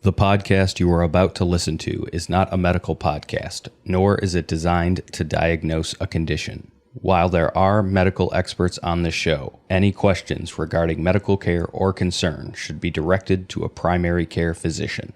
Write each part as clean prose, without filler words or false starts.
The podcast you are about to listen to is not a medical podcast, nor is it designed to diagnose a condition. While there are medical experts on this show, any questions regarding medical care or concern should be directed to a primary care physician.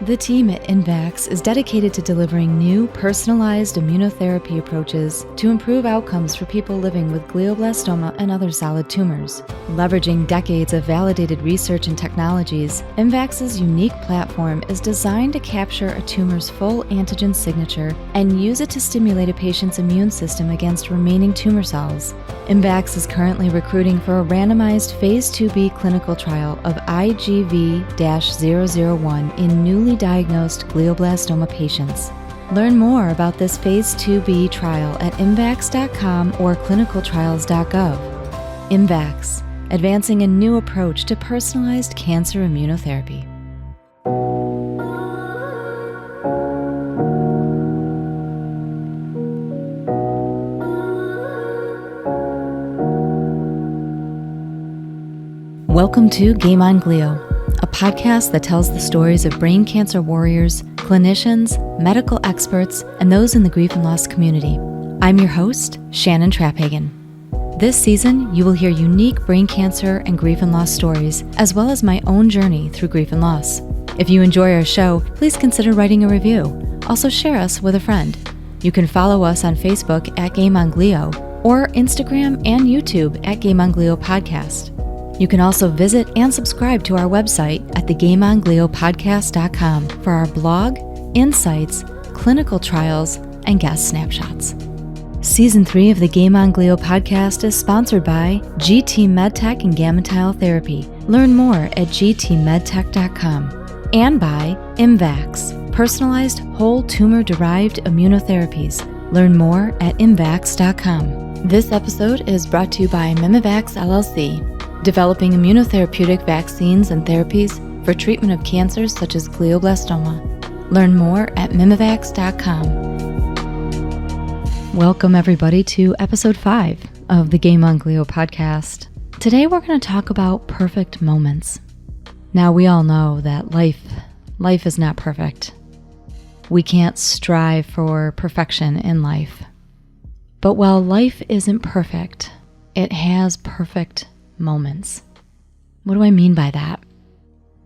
The team at INVAX is dedicated to delivering new, personalized immunotherapy approaches to improve outcomes for people living with glioblastoma and other solid tumors. Leveraging decades of validated research and technologies, INVAX's unique platform is designed to capture a tumor's full antigen signature and use it to stimulate a patient's immune system against remaining tumor cells. INVAX is currently recruiting for a randomized Phase 2b clinical trial of IGV-001 in newly diagnosed glioblastoma patients. Learn more about this Phase 2b trial at invax.com or clinicaltrials.gov. INVAX, advancing a new approach to personalized cancer immunotherapy. Welcome to Game on Glio, a podcast that tells the stories of brain cancer warriors, clinicians, medical experts, and those in the grief and loss community. I'm your host, Shannon Traphagen. This season, you will hear unique brain cancer and grief and loss stories, as well as my own journey through grief and loss. If you enjoy our show, please consider writing a review. Also share us with a friend. You can follow us on Facebook at Game on Glio or Instagram and YouTube at Game on Glio Podcast. You can also visit and subscribe to our website at thegameongliopodcast.com for our blog, insights, clinical trials, and guest snapshots. Season 3 of the Game on Glio podcast is sponsored by GT MedTech and Gammatile Therapy. Learn more at gtmedtech.com. And by INVAX, personalized whole tumor-derived immunotherapies. Learn more at invax.com. This episode is brought to you by Mimivax LLC, developing immunotherapeutic vaccines and therapies for treatment of cancers such as glioblastoma. Learn more at mimivax.com. Welcome everybody to episode 5 of the Game on Glio podcast. Today we're going to talk about perfect moments. Now we all know that life is not perfect. We can't strive for perfection in life. But while life isn't perfect, it has perfect moments. What do I mean by that?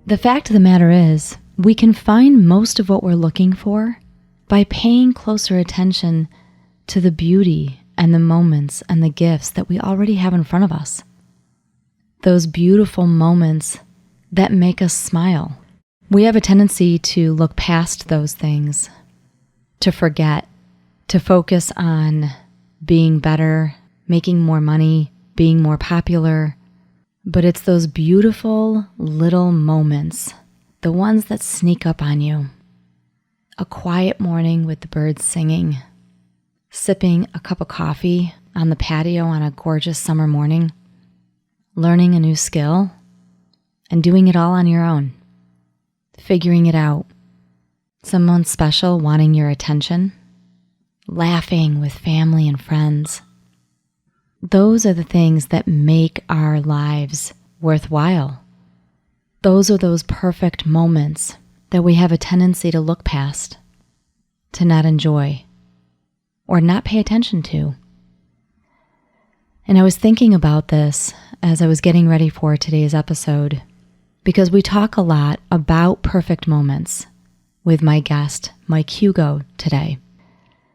The fact of the matter is, we can find most of what we're looking for by paying closer attention to the beauty and the moments and the gifts that we already have in front of us. Those beautiful moments that make us smile. We have a tendency to look past those things, to forget, to focus on being better, making more money, being more popular. But it's those beautiful little moments, the ones that sneak up on you. A quiet morning with the birds singing, sipping a cup of coffee on the patio on a gorgeous summer morning, learning a new skill, and doing it all on your own, figuring it out. Someone special wanting your attention, laughing with family and friends. Those are the things that make our lives worthwhile. Those are those perfect moments that we have a tendency to look past, to not enjoy, or not pay attention to. And I was thinking about this as I was getting ready for today's episode, because we talk a lot about perfect moments with my guest, Mike Hugo, today,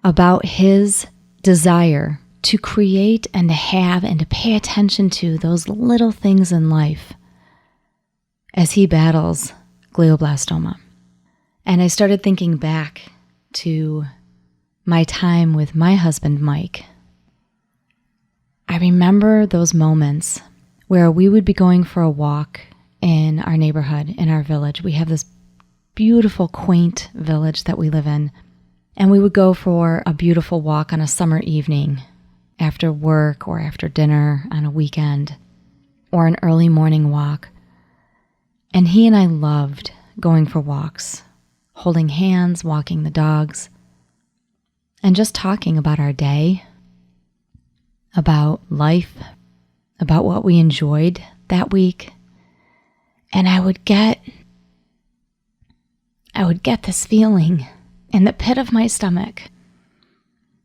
about his desire to create and to have and to pay attention to those little things in life as he battles glioblastoma. And I started thinking back to my time with my husband, Mike. I remember those moments where we would be going for a walk in our neighborhood, in our village. We have this beautiful, quaint village that we live in. And we would go for a beautiful walk on a summer evening, after work or after dinner on a weekend, or an early morning walk. And he and I loved going for walks, holding hands, walking the dogs, and just talking about our day, about life, about what we enjoyed that week, And I would get this feeling in the pit of my stomach,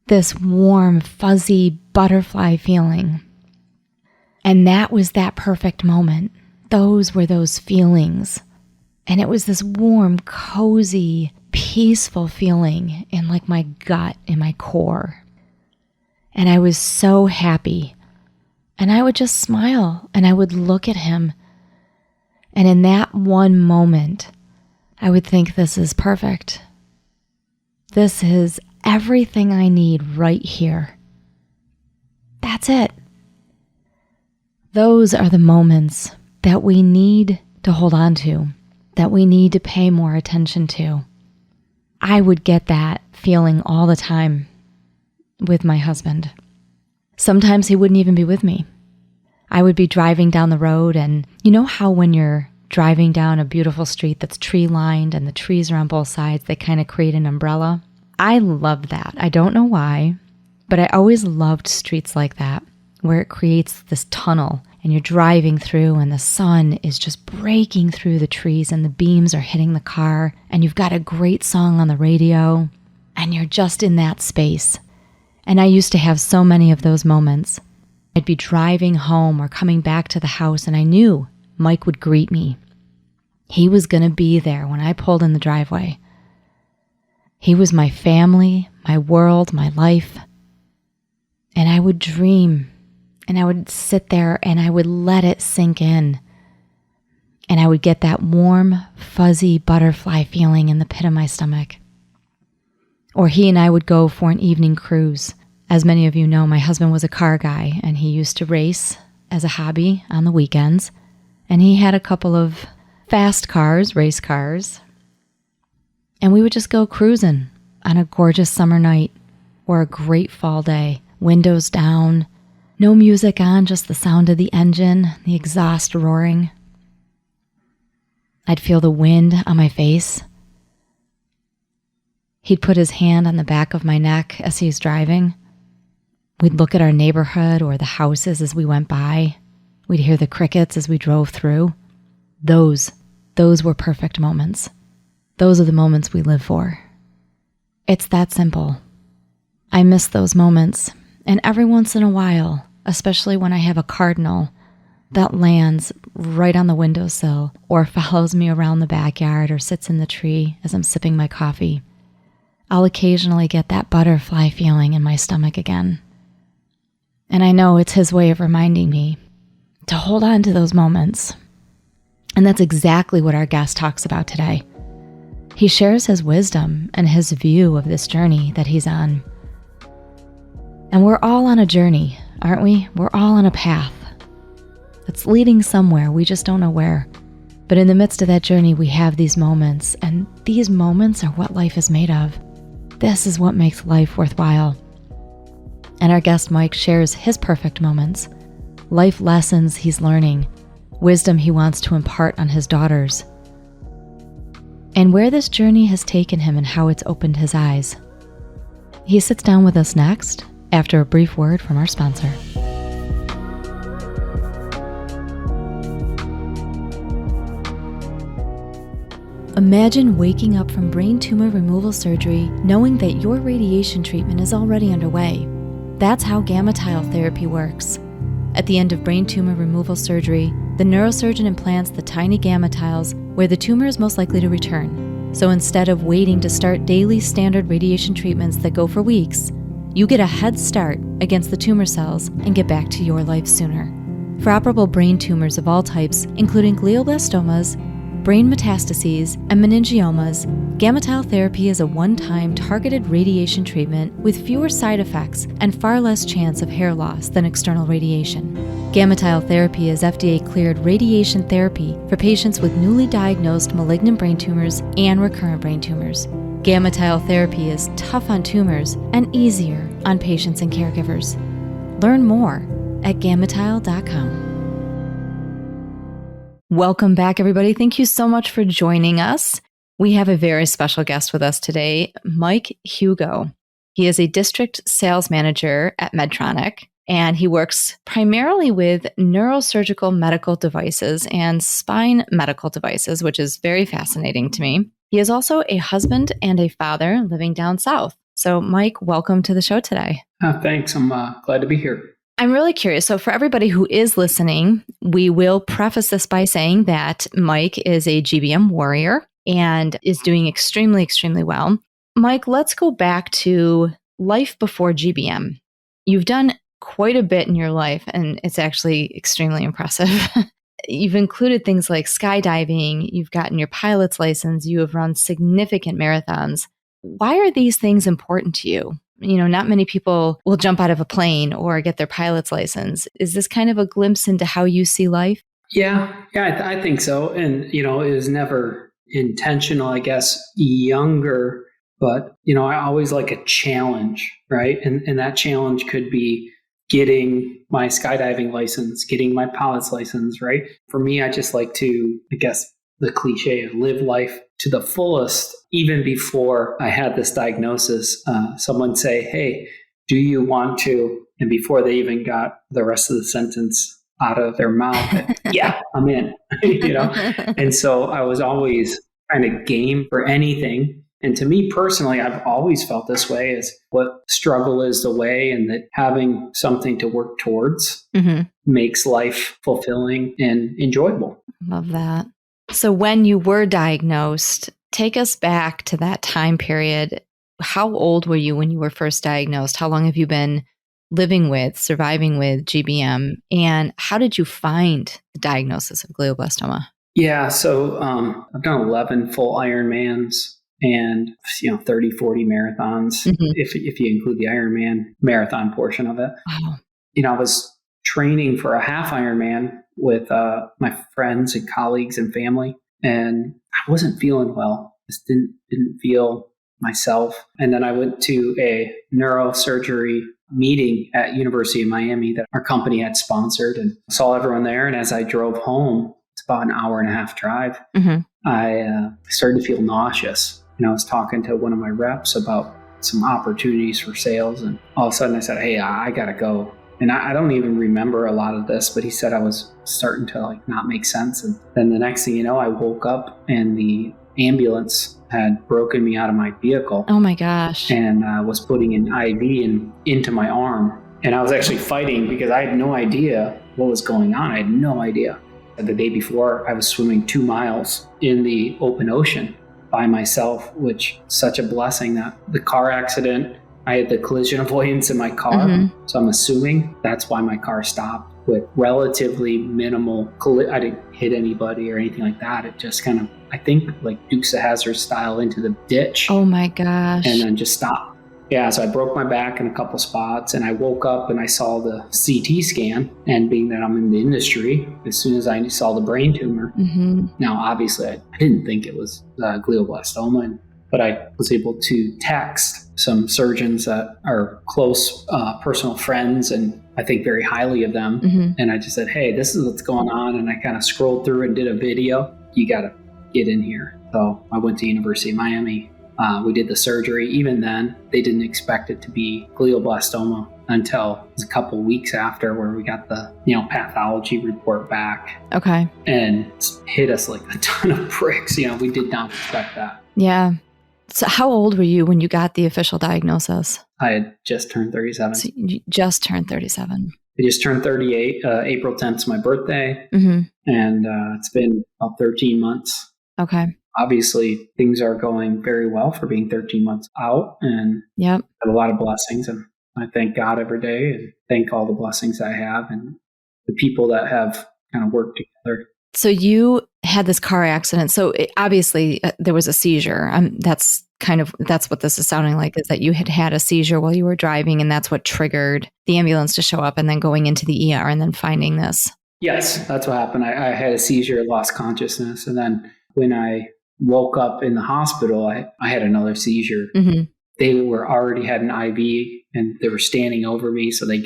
this warm, fuzzy butterfly feeling. And that was that perfect moment. Those were those feelings. And it was this warm, cozy, peaceful feeling in like my gut, in my core. And I was so happy. And I would just smile and I would look at him. And in that one moment, I would think, this is perfect. This is everything I need right here. That's it. Those are the moments that we need to hold on to, that we need to pay more attention to. I would get that feeling all the time with my husband. Sometimes he wouldn't even be with me. I would be driving down the road, and you know how when you're driving down a beautiful street that's tree-lined and the trees are on both sides, they kind of create an umbrella? I love that. I don't know why, but I always loved streets like that, where it creates this tunnel and you're driving through and the sun is just breaking through the trees and the beams are hitting the car and you've got a great song on the radio and you're just in that space. And I used to have so many of those moments. I'd be driving home or coming back to the house and I knew Mike would greet me. He was going to be there when I pulled in the driveway. He was my family, my world, my life. And I would dream and I would sit there and I would let it sink in. And I would get that warm, fuzzy butterfly feeling in the pit of my stomach. Or he and I would go for an evening cruise. As many of you know, my husband was a car guy and he used to race as a hobby on the weekends. And he had a couple of fast cars, race cars. And we would just go cruising on a gorgeous summer night or a great fall day, windows down, no music on, just the sound of the engine, the exhaust roaring. I'd feel the wind on my face. He'd put his hand on the back of my neck as he's driving. We'd look at our neighborhood or the houses as we went by. We'd hear the crickets as we drove through. Those were perfect moments. Those are the moments we live for. It's that simple. I miss those moments, and every once in a while, especially when I have a cardinal that lands right on the windowsill or follows me around the backyard or sits in the tree as I'm sipping my coffee, I'll occasionally get that butterfly feeling in my stomach again. And I know it's his way of reminding me to hold on to those moments. And that's exactly what our guest talks about today. He shares his wisdom and his view of this journey that he's on. And we're all on a journey, aren't we? We're all on a path that's leading somewhere. We just don't know where. But in the midst of that journey, we have these moments, and these moments are what life is made of. This is what makes life worthwhile. And our guest Mike shares his perfect moments, life lessons he's learning, wisdom he wants to impart on his daughters, and where this journey has taken him and how it's opened his eyes. He sits down with us next, after a brief word from our sponsor. Imagine waking up from brain tumor removal surgery knowing that your radiation treatment is already underway. That's how gamma-tile therapy works. At the end of brain tumor removal surgery, the neurosurgeon implants the tiny gamma tiles where the tumor is most likely to return. So instead of waiting to start daily standard radiation treatments that go for weeks, you get a head start against the tumor cells and get back to your life sooner. For operable brain tumors of all types, including glioblastomas, brain metastases, and meningiomas, gamma-tile therapy is a one-time targeted radiation treatment with fewer side effects and far less chance of hair loss than external radiation. Gamma-tile therapy is FDA-cleared radiation therapy for patients with newly diagnosed malignant brain tumors and recurrent brain tumors. Gamma-tile therapy is tough on tumors and easier on patients and caregivers. Learn more at gammatile.com. Welcome back, everybody. Thank you so much for joining us. We have a very special guest with us today, Mike Hugo. He is a district sales manager at Medtronic. and he works primarily with neurosurgical medical devices and spine medical devices, which is very fascinating to me. He is also a husband and a father living down south. So, Mike, welcome to the show today. Thanks. I'm glad to be here. I'm really curious. So for everybody who is listening, we will preface this by saying that Mike is a GBM warrior and is doing extremely, extremely well. Mike, let's go back to life before GBM. You've done quite a bit in your life, and it's actually extremely impressive. You've included things like skydiving, you've gotten your pilot's license, you have run significant marathons. Why are these things important to you? You know, not many people will jump out of a plane or get their pilot's license. Is this kind of a glimpse into how you see life? Yeah, I think so. And, it was never intentional, I guess, younger. But, I always like a challenge, right? And that challenge could be getting my skydiving license, getting my pilot's license, right? For me, I just like to, I guess, the cliche of live life to the fullest. Even before I had this diagnosis, someone say, hey, do you want to? And before they even got the rest of the sentence out of their mouth, yeah, I'm in, And so I was always kind of game for anything. And to me personally, I've always felt this way, is what struggle is the way, and that having something to work towards makes life fulfilling and enjoyable. Love that. So when you were diagnosed, take us back to that time period. How old were you when you were first diagnosed? How long have you been surviving with GBM? And how did you find the diagnosis of glioblastoma? Yeah, so I've done 11 full Ironmans and 30, 40 marathons, if you include the Ironman marathon portion of it. Wow. I was training for a half Ironman with my friends and colleagues and family, and I wasn't feeling well. Just didn't feel myself. And then I went to a neurosurgery meeting at University of Miami that our company had sponsored, and saw everyone there. And as I drove home, it's about an hour and a half drive, I started to feel nauseous. I was talking to one of my reps about some opportunities for sales, and all of a sudden I said, hey, I gotta go. And I don't even remember a lot of this, but he said I was starting to not make sense. And then the next thing you know, I woke up and the ambulance had broken me out of my vehicle. Oh my gosh. And was putting an IV into my arm. And I was actually fighting because I had no idea what was going on. I had no idea. The day before, I was swimming 2 miles in the open ocean by myself, which is such a blessing. That the car accident, I had the collision avoidance in my car. So I'm assuming that's why my car stopped with relatively minimal I didn't hit anybody or anything like that. It just kind of, I think, like Dukes of Hazzard style into the ditch. Oh my gosh. And then just stopped. Yeah, so I broke my back in a couple spots, and I woke up and I saw the CT scan. And being that I'm in the industry, as soon as I saw the brain tumor, now obviously I didn't think it was glioblastoma, but I was able to text some surgeons that are close personal friends, and I think very highly of them. And I just said, hey, this is what's going on. And I kind of scrolled through and did a video. You got to get in here. So I went to University of Miami. We did the surgery. Even then, they didn't expect it to be glioblastoma until it was a couple weeks after, where we got the pathology report back. Okay. And it hit us like a ton of bricks. We did not expect that. Yeah. So how old were you when you got the official diagnosis? I had just turned 37. So you just turned 37. I just turned 38. April 10th is my birthday. And it's been about 13 months. Okay. Obviously, things are going very well for being 13 months out, and have a lot of blessings. And I thank God every day, and thank all the blessings I have and the people that have kind of worked together. So you had this car accident. So obviously there was a seizure. That's what this is sounding like, is that you had a seizure while you were driving, and that's what triggered the ambulance to show up, and then going into the ER and then finding this. Yes, that's what happened. I had a seizure, lost consciousness. And then when I woke up in the hospital, I had another seizure. They already had an IV, and they were standing over me. So they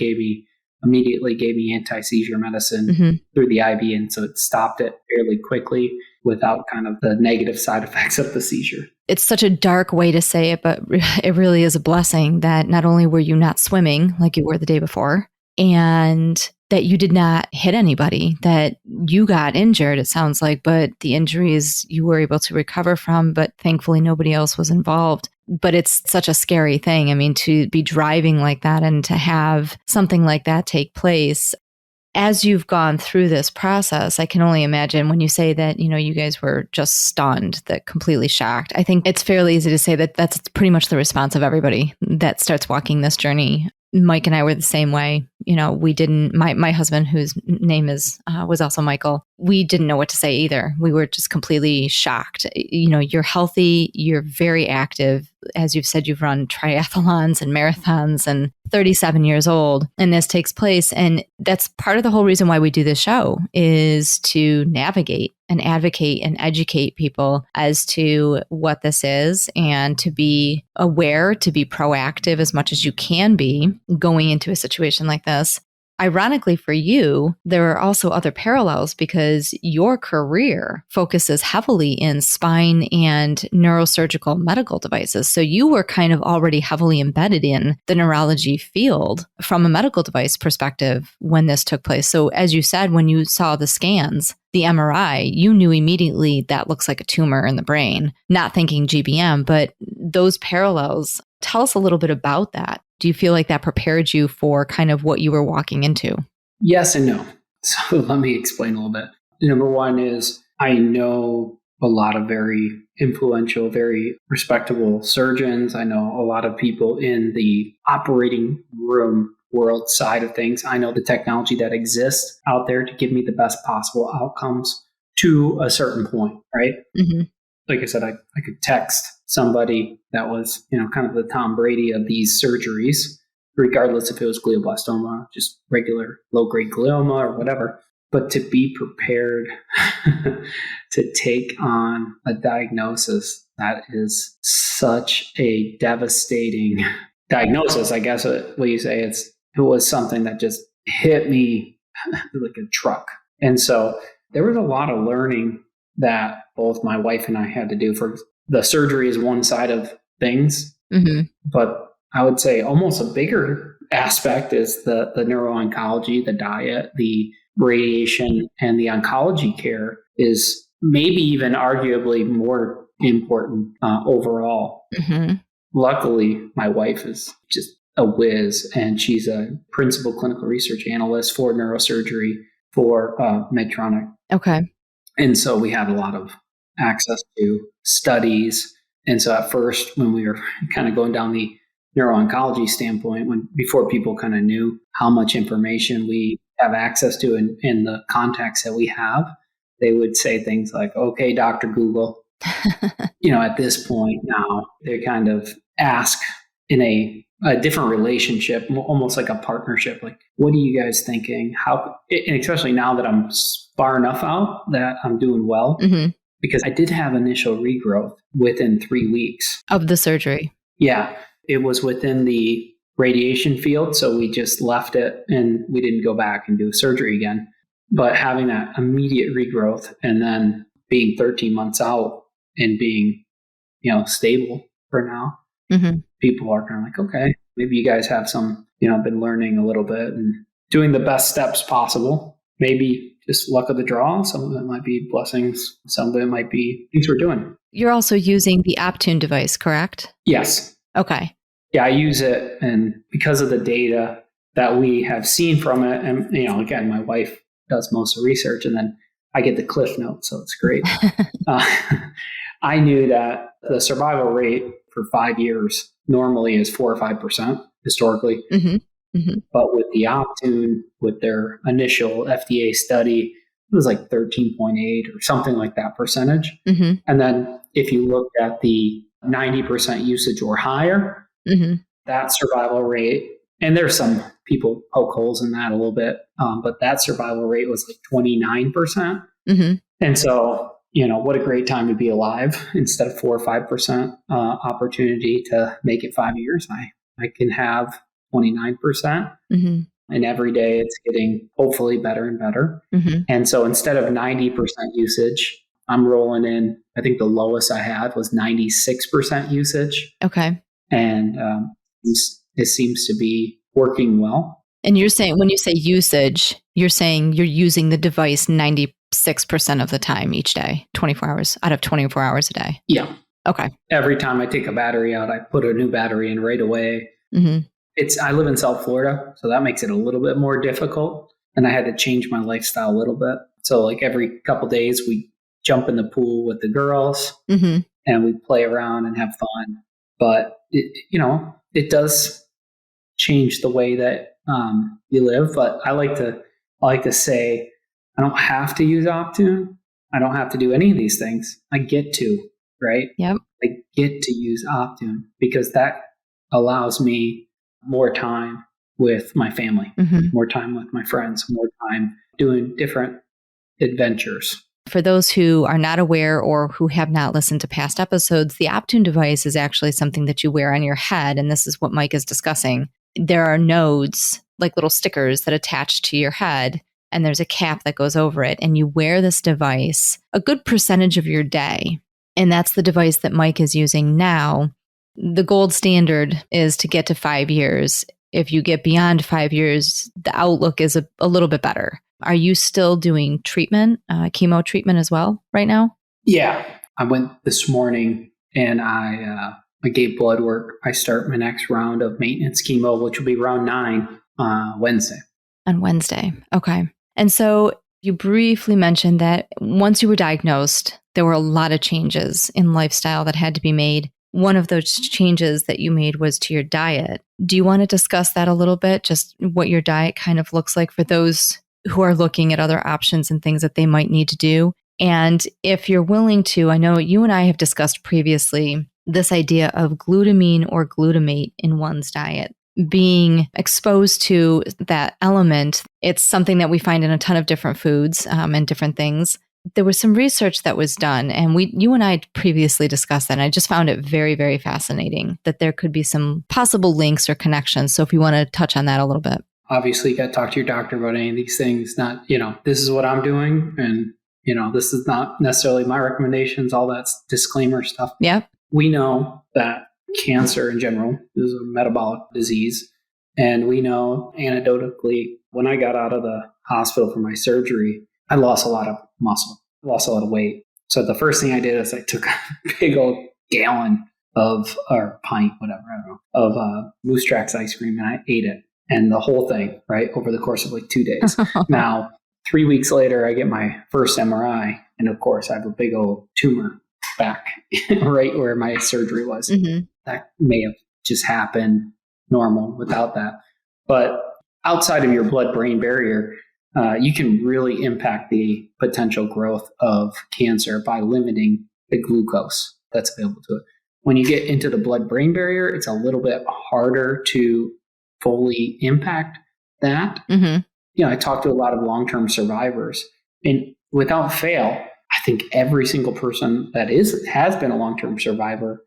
immediately gave me anti-seizure medicine through the IV. And so it stopped it fairly quickly without kind of the negative side effects of the seizure. It's such a dark way to say it, but it really is a blessing that not only were you not swimming like you were the day before, and that you did not hit anybody, that you got injured, it sounds like, but the injuries you were able to recover from, but thankfully nobody else was involved. But it's such a scary thing. I mean, to be driving like that and to have something like that take place. As you've gone through this process, I can only imagine when you say that, you guys were just stunned, that completely shocked. I think it's fairly easy to say that that's pretty much the response of everybody that starts walking this journey. Mike and I were the same way. We didn't, my husband, whose name was also Michael, we didn't know what to say either. We were just completely shocked. You're healthy, you're very active. As you've said, you've run triathlons and marathons and 37 years old, and this takes place. And that's part of the whole reason why we do this show, is to navigate and advocate and educate people as to what this is, and to be aware, to be proactive as much as you can be going into a situation like this. Ironically for you, there are also other parallels, because your career focuses heavily in spine and neurosurgical medical devices. So you were kind of already heavily embedded in the neurology field from a medical device perspective when this took place. So as you said, when you saw the scans, the MRI, you knew immediately that looks like a tumor in the brain, not thinking GBM, but those parallels. Tell us a little bit about that. Do you feel like that prepared you for kind of what you were walking into? Yes and no. So let me explain a little bit. Number one is, I know a lot of very influential, very respectable surgeons. I know a lot of people in the operating room world side of things. I know the technology that exists out there to give me the best possible outcomes to a certain point, right? Mm-hmm. Like I said, I could text somebody that was, kind of the Tom Brady of these surgeries, regardless if it was glioblastoma, just regular low-grade glioma or whatever. But to be prepared to take on a diagnosis that is such a devastating diagnosis, I guess what you say, it was something that just hit me like a truck. And so there was a lot of learning that both my wife and I had to do. For the surgery is one side of things, Mm-hmm. but I would say almost a bigger aspect is the neuro-oncology, the diet, the radiation, and the oncology care is maybe even arguably more important overall. Mm-hmm. Luckily, my wife is just a whiz, and she's a principal clinical research analyst for neurosurgery for Medtronic. Okay. And so we had a lot of access to studies. And so at first, when we were kind of going down the neuro-oncology standpoint, before people kind of knew how much information we have access to in the contacts that we have, they would say things like, okay, Dr. Google. At this point now, they kind of ask in a different relationship, almost like a partnership. Like, what are you guys thinking? And especially now that I'm far enough out that I'm doing well, Mm-hmm. because I did have initial regrowth within 3 weeks. Of the surgery. Yeah, it was within the radiation field. So we just left it and we didn't go back and do surgery again. But having that immediate regrowth and then being 13 months out and being, stable for now, Mm-hmm. people are kind of like, okay, maybe you guys have some, been learning a little bit and doing the best steps possible. Maybe just luck of the draw. Some of it might be blessings. Some of it might be things we're doing. You're also using the Optune device, correct? Yes. Okay. Yeah, I use it. And because of the data that we have seen from it, and, again, my wife does most of the research, and then I get the cliff notes. So it's great. I knew that the survival rate for 5 years normally is 4 or 5% historically. Mm-hmm. Mm-hmm. But with the Optune, with their initial FDA study, it was like 13.8 or something like that percentage. Mm-hmm. And then if you looked at the 90% usage or higher, Mm-hmm. that survival rate, and there's some people poke holes in that a little bit, but that survival rate was like 29%. Mm-hmm. And so, what a great time to be alive. Instead of 4 or 5% opportunity to make it 5 years, I can have 29%. Mm-hmm. And every day it's getting hopefully better and better. Mm-hmm. And so instead of 90% usage, I'm rolling in, I think the lowest I had was 96% usage. Okay. And it seems to be working well. And you're saying, when you say usage, you're saying you're using the device 96% of the time each day, 24 hours out of 24 hours a day. Yeah. Okay. Every time I take a battery out, I put a new battery in right away. Mm-hmm. I live in South Florida, so that makes it a little bit more difficult. And I had to change my lifestyle a little bit. So like every couple days, we jump in the pool with the girls Mm-hmm. and we play around and have fun. But it does change the way that you live. But I like to say I don't have to use Optune. I don't have to do any of these things. I get to, right? Yep. I get to use Optune because that allows me more time with my family, more time with my friends, more time doing different adventures. For those who are not aware or who have not listened to past episodes, the Optune device is actually something that you wear on your head. And this is what Mike is discussing. There are nodes, like little stickers that attach to your head, and there's a cap that goes over it. And you wear this device a good percentage of your day. And that's the device that Mike is using now. The gold standard is to get to 5 years. If you get beyond 5 years, the outlook is a little bit better. Are you still doing treatment, chemo treatment as well right now? Yeah. I went this morning and I gave blood work. I start my next round of maintenance chemo, which will be round 9 Wednesday. On Wednesday. Okay. And so you briefly mentioned that once you were diagnosed, there were a lot of changes in lifestyle that had to be made. One of those changes that you made was to your diet. Do you want to discuss that a little bit? Just what your diet kind of looks like for those who are looking at other options and things that they might need to do. And if you're willing to, I know you and I have discussed previously this idea of glutamine or glutamate in one's diet. Being exposed to that element, it's something that we find in a ton of different foods and different things. There was some research that was done, and you and I previously discussed that, and I just found it very, very fascinating that there could be some possible links or connections. So if you want to touch on that a little bit. Obviously, you got to talk to your doctor about any of these things. Not, this is what I'm doing, and, this is not necessarily my recommendations, all that disclaimer stuff. Yep. We know that cancer in general is a metabolic disease. And we know anecdotally, when I got out of the hospital for my surgery, I lost a lot of muscle, lost a lot of weight. So the first thing I did is I took a big old gallon or pint, whatever, I don't know, of Moose Tracks ice cream, and I ate it. And the whole thing, right, over the course of like 2 days. Now, 3 weeks later, I get my first MRI. And of course, I have a big old tumor back right where my surgery was. Mm-hmm. That may have just happened normal without that. But outside of your blood-brain barrier, you can really impact the potential growth of cancer by limiting the glucose that's available to it. When you get into the blood-brain barrier, it's a little bit harder to fully impact that. Mm-hmm. I talk to a lot of long-term survivors, and without fail, I think every single person that has been a long-term survivor,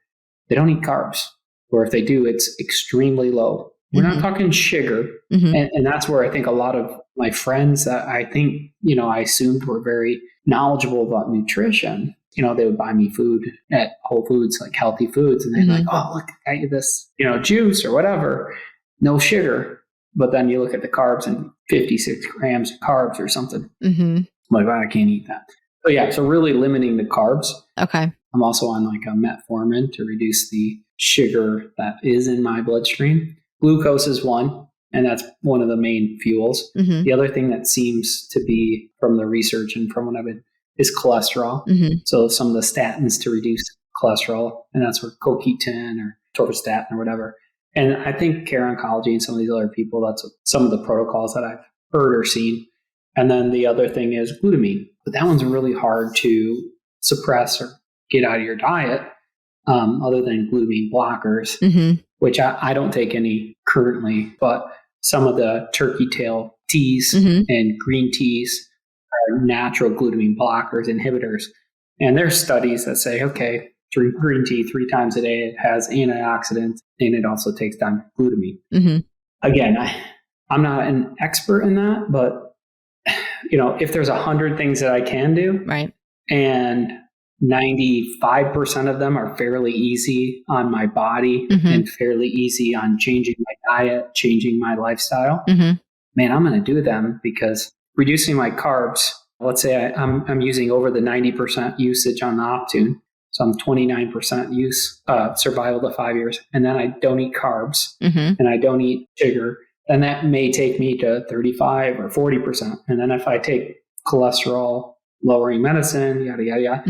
they don't eat carbs, or if they do, it's extremely low. We're not talking sugar. Mm-hmm. And that's where I think a lot of my friends that I think, I assumed were very knowledgeable about nutrition, they would buy me food at Whole Foods, like healthy foods. And they're like, oh, look, I got you this, juice or whatever, no sugar. But then you look at the carbs and 56 grams of carbs or something. Mm-hmm. I'm like, oh, I can't eat that. But yeah, so really limiting the carbs. Okay. I'm also on like a metformin to reduce the sugar that is in my bloodstream. Glucose is one, and that's one of the main fuels. Mm-hmm. The other thing that seems to be from the research and from what I've been is cholesterol. Mm-hmm. So some of the statins to reduce cholesterol, and that's where CoQ10 or torvastatin or whatever. And I think Care Oncology and some of these other people, that's some of the protocols that I've heard or seen. And then the other thing is glutamine. But that one's really hard to suppress or get out of your diet, other than glutamine blockers, mm-hmm. which I don't take any currently. But some of the turkey tail teas mm-hmm. and green teas are natural glutamine blockers, inhibitors. And there's studies that say, okay, drink green tea 3 times a day. It has antioxidants, and it also takes down glutamine. Mm-hmm. Again, I'm not an expert in that, but if there's 100 things that I can do, right, and 95% of them are fairly easy on my body and fairly easy on changing my diet, changing my lifestyle. Man, I'm going to do them because reducing my carbs, let's say I'm using over the 90% usage on the Optune. So I'm 29% use survival to 5 years. And then I don't eat carbs and I don't eat sugar. Then that may take me to 35 or 40%. And then if I take cholesterol lowering medicine, yada, yada, yada,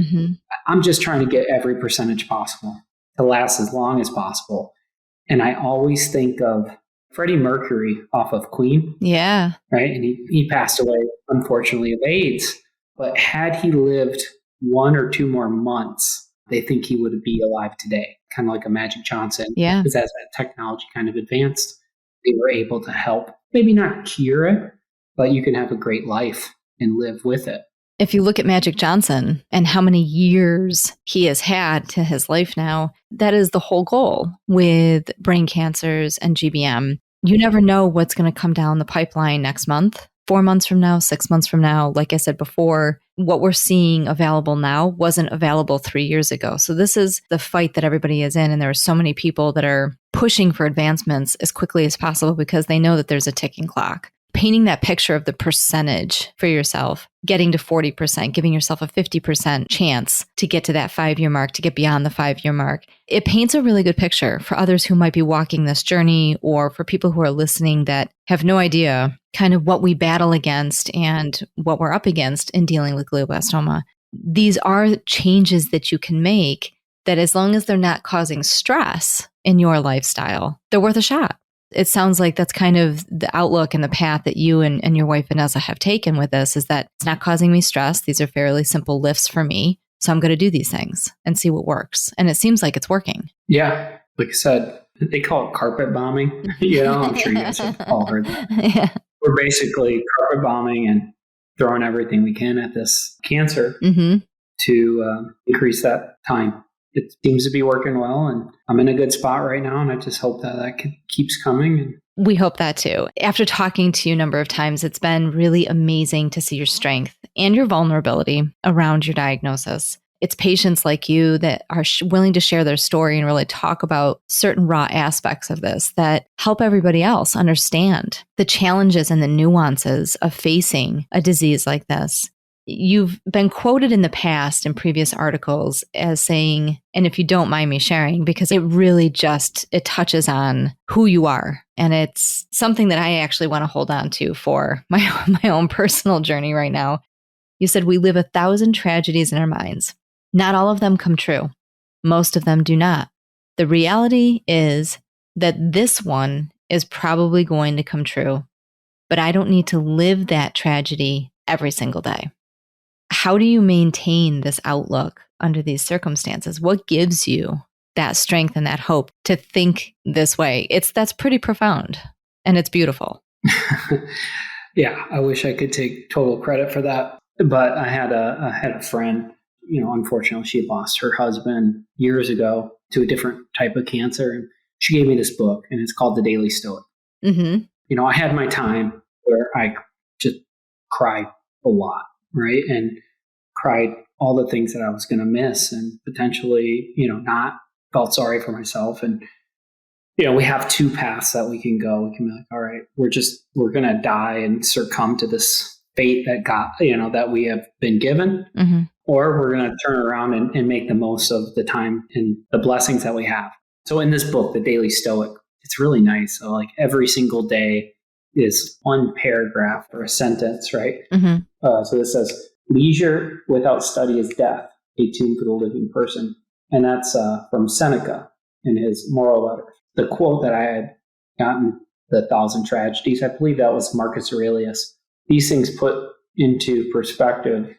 I'm just trying to get every percentage possible to last as long as possible. And I always think of Freddie Mercury off of Queen. Yeah. Right. And he passed away, unfortunately, of AIDS. But had he lived 1 or 2 more months, they think he would be alive today, kind of like a Magic Johnson. Yeah. Because as that technology kind of advanced, they were able to help, maybe not cure it, but you can have a great life and live with it. If you look at Magic Johnson and how many years he has had to his life now, that is the whole goal with brain cancers and GBM. You never know what's going to come down the pipeline next month, 4 months from now, 6 months from now. Like I said before, what we're seeing available now wasn't available 3 years ago. So this is the fight that everybody is in. And there are so many people that are pushing for advancements as quickly as possible because they know that there's a ticking clock. Painting that picture of the percentage for yourself, getting to 40%, giving yourself a 50% chance to get to that 5-year mark, to get beyond the 5-year mark. It paints a really good picture for others who might be walking this journey, or for people who are listening that have no idea kind of what we battle against and what we're up against in dealing with glioblastoma. These are changes that you can make that, as long as they're not causing stress in your lifestyle, they're worth a shot. It sounds like that's kind of the outlook and the path that you and your wife Vanessa have taken with this, is that it's not causing me stress. These are fairly simple lifts for me. So I'm going to do these things and see what works. And it seems like it's working. Yeah. Like I said, they call it carpet bombing. I'm sure you guys have all heard that. Yeah. We're basically carpet bombing and throwing everything we can at this cancer to increase that time. It seems to be working well, and I'm in a good spot right now, and I just hope that keeps coming. We hope that too. After talking to you a number of times, it's been really amazing to see your strength and your vulnerability around your diagnosis. It's patients like you that are willing to share their story and really talk about certain raw aspects of this that help everybody else understand the challenges and the nuances of facing a disease like this. You've been quoted in the past in previous articles as saying, and if you don't mind me sharing, because it really it touches on who you are. And it's something that I actually want to hold on to for my own personal journey right now. You said, we live 1,000 tragedies in our minds. Not all of them come true. Most of them do not. The reality is that this one is probably going to come true, but I don't need to live that tragedy every single day. How do you maintain this outlook under these circumstances? What gives you that strength and that hope to think this way? That's pretty profound, and it's beautiful. Yeah, I wish I could take total credit for that. But I had a friend, unfortunately she lost her husband years ago to a different type of cancer. And she gave me this book, and it's called The Daily Stoic. I had my time where I just cried a lot. Right. And cried all the things that I was going to miss, and potentially, not felt sorry for myself. And, we have 2 paths that we can go. We can be like, all right, we're going to die and succumb to this fate that we have been given, or we're going to turn around and make the most of the time and the blessings that we have. So in this book, The Daily Stoic, it's really nice. So like every single day is one paragraph or a sentence, right? So this says, leisure without study is death, a tomb for the living person. And that's from Seneca in his Moral Letters. The quote that I had gotten, the 1,000 tragedies, I believe that was Marcus Aurelius. These things put into perspective,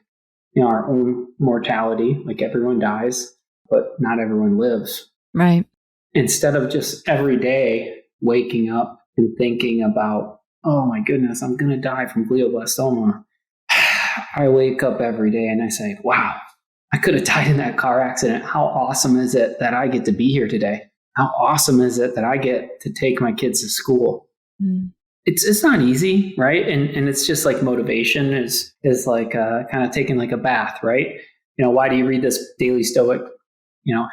our own mortality, like everyone dies, but not everyone lives. Right. Instead of just every day waking up and thinking about, oh my goodness, I'm going to die from glioblastoma. I wake up every day and I say, wow, I could have died in that car accident. How awesome is it that I get to be here today? How awesome is it that I get to take my kids to school? It's not easy, right? And it's just like motivation is like kind of taking like a bath, right? why do you read this daily Stoic,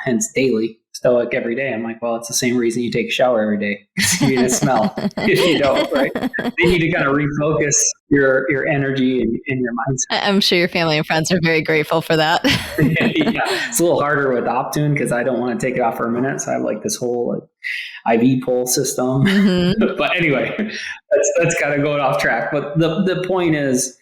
hence daily Stoic every day? I'm like, well, it's the same reason you take a shower every day. You need to smell if you don't, right? They need to kind of refocus your energy and your mindset. I'm sure your family and friends are very grateful for that. Yeah, it's a little harder with Optune because I don't want to take it off for a minute. So I have like this whole IV pole system. Mm-hmm. But anyway, that's kind of going off track. But the point is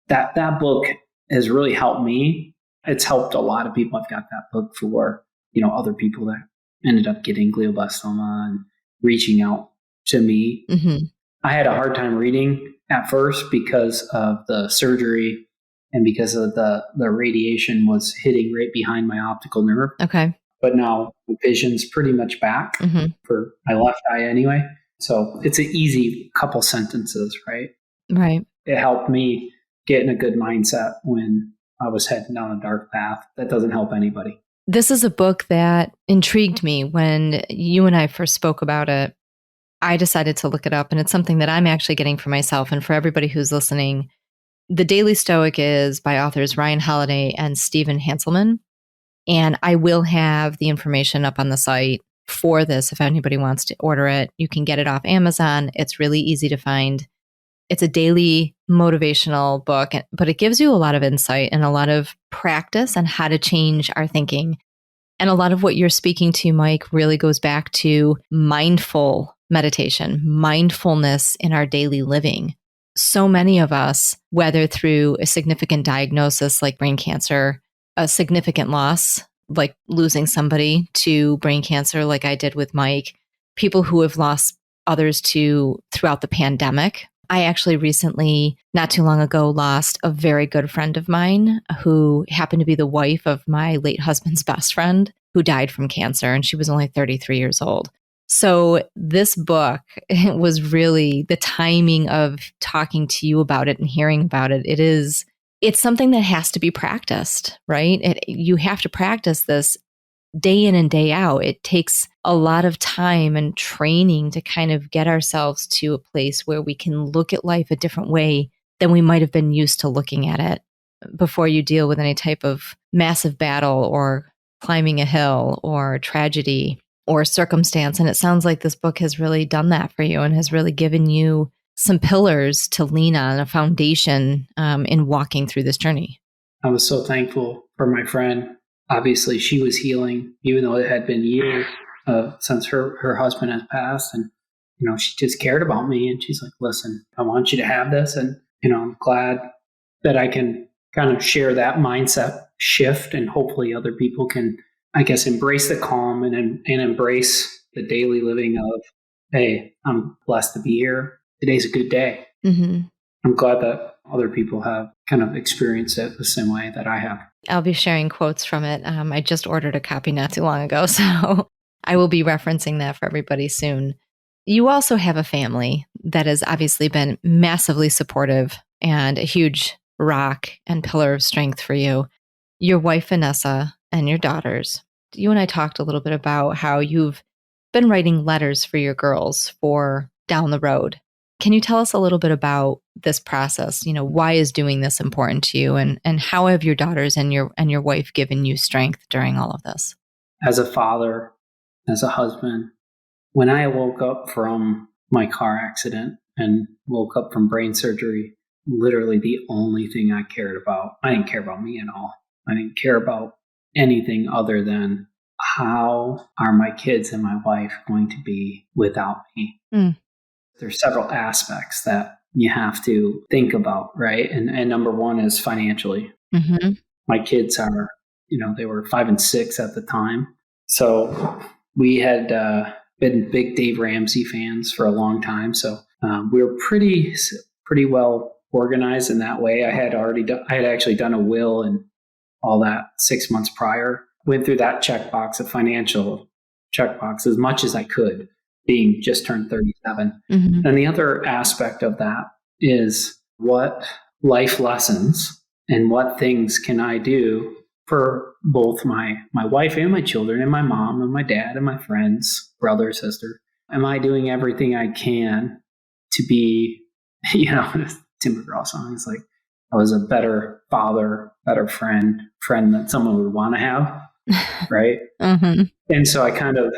that book has really helped me. It's helped a lot of people. I've got that book for, other people that ended up getting glioblastoma and reaching out to me. Mm-hmm. I had a hard time reading at first because of the surgery and because of the radiation was hitting right behind my optical nerve. Okay. But now the vision's pretty much back for my left eye anyway. So it's an easy couple sentences, right? Right. It helped me get in a good mindset when I was heading down a dark path. That doesn't help anybody. This is a book that intrigued me when you and I first spoke about it. I decided to look it up, and it's something that I'm actually getting for myself and for everybody who's listening. The Daily Stoic is by authors Ryan Holiday and Stephen Hanselman. And I will have the information up on the site for this if anybody wants to order it. You can get it off Amazon. It's really easy to find. It's a daily motivational book, but it gives you a lot of insight and a lot of practice on how to change our thinking. And a lot of what you're speaking to, Mike, really goes back to mindful meditation, mindfulness in our daily living. So many of us, whether through a significant diagnosis like brain cancer, a significant loss like losing somebody to brain cancer like I did with Mike, people who have lost others to throughout the pandemic. I actually recently, not too long ago, lost a very good friend of mine who happened to be the wife of my late husband's best friend who died from cancer, and she was only 33 years old. So this book, it was really the timing of talking to you about it and hearing about it. It's something that has to be practiced, right? You have to practice this day in and day out. It takes a lot of time and training to kind of get ourselves to a place where we can look at life a different way than we might have been used to looking at it before you deal with any type of massive battle or climbing a hill or tragedy or circumstance. And it sounds like this book has really done that for you and has really given you some pillars to lean on, a foundation in walking through this journey. I was so thankful for my friend. Obviously, she was healing, even though it had been years since her husband had passed. And, she just cared about me. And she's like, listen, I want you to have this. And, I'm glad that I can kind of share that mindset shift. And hopefully other people can, I guess, embrace the calm and embrace the daily living of, hey, I'm blessed to be here. Today's a good day. Mm-hmm. I'm glad that other people have kind of experienced it the same way that I have. I'll be sharing quotes from it. I just ordered a copy not too long ago, so I will be referencing that for everybody soon. You also have a family that has obviously been massively supportive and a huge rock and pillar of strength for you. Your wife, Vanessa, and your daughters. You and I talked a little bit about how you've been writing letters for your girls for down the road. Can you tell us a little bit about this process? Why is doing this important to you, and how have your daughters and your wife given you strength during all of this? As a father, as a husband, when I woke up from my car accident and woke up from brain surgery, literally the only thing I cared about, I didn't care about me at all. I didn't care about anything other than how are my kids and my wife going to be without me? Mm. There's several aspects that you have to think about, right? And number one is financially. Mm-hmm. My kids are, they were 5 and 6 at the time. So we had been big Dave Ramsey fans for a long time. So we were pretty well organized in that way. I had actually done a will and all that 6 months prior. Went through that checkbox, a financial checkbox, as much as I could, being just turned 37. Mm-hmm. And the other aspect of that is what life lessons and what things can I do for both my wife and my children and my mom and my dad and my friends, brother, sister. Am I doing everything I can to be, Tim McGraw song is like, I was a better father, better friend that someone would want to have. Right. Mm-hmm. And so I kind of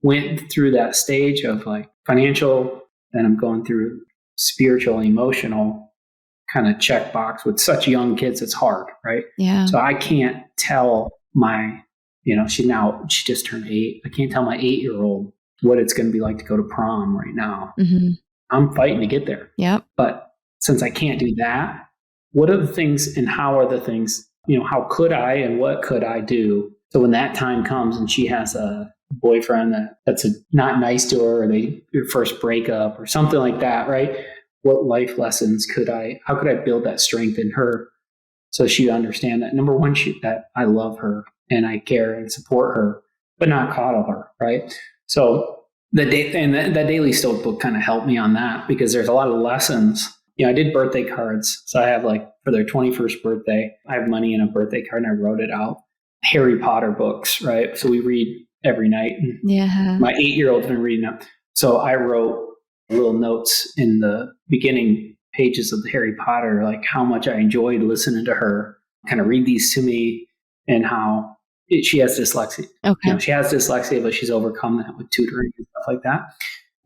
went through that stage of like financial, then I'm going through spiritual, emotional kind of checkbox. With such young kids, it's hard, right? Yeah. So I can't tell my, she just turned 8. I can't tell my 8-year-old what it's going to be like to go to prom right now. Mm-hmm. I'm fighting to get there. Yep. But since I can't do that, what are the things and how are the things, how could I and what could I do? So when that time comes and she has a boyfriend that's not nice to her, or your first breakup or something like that, right? What life lessons how could I build that strength in her so she'd understand that, number one, that I love her and I care and support her, but not coddle her, right? So the Daily Stoic book kind of helped me on that, because there's a lot of lessons. I did birthday cards. So I have, like, for their 21st birthday, I have money in a birthday card and I wrote it out. Harry Potter books, right? So we read every night. Yeah. My 8-year-old's been reading them. So I wrote little notes in the beginning pages of the Harry Potter, like how much I enjoyed listening to her kind of read these to me, and how she has dyslexia. Okay. She has dyslexia, but she's overcome that with tutoring and stuff like that.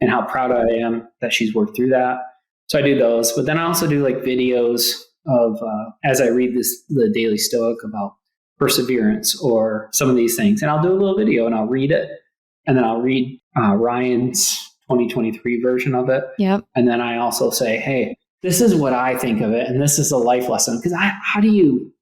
And how proud I am that she's worked through that. So I do those, but then I also do like videos of, as I read the Daily Stoic, about perseverance or some of these things. And I'll do a little video and I'll read it. And then I'll read Ryan's 2023 version of it. Yep. And then I also say, hey, this is what I think of it. And this is a life lesson. Because how do you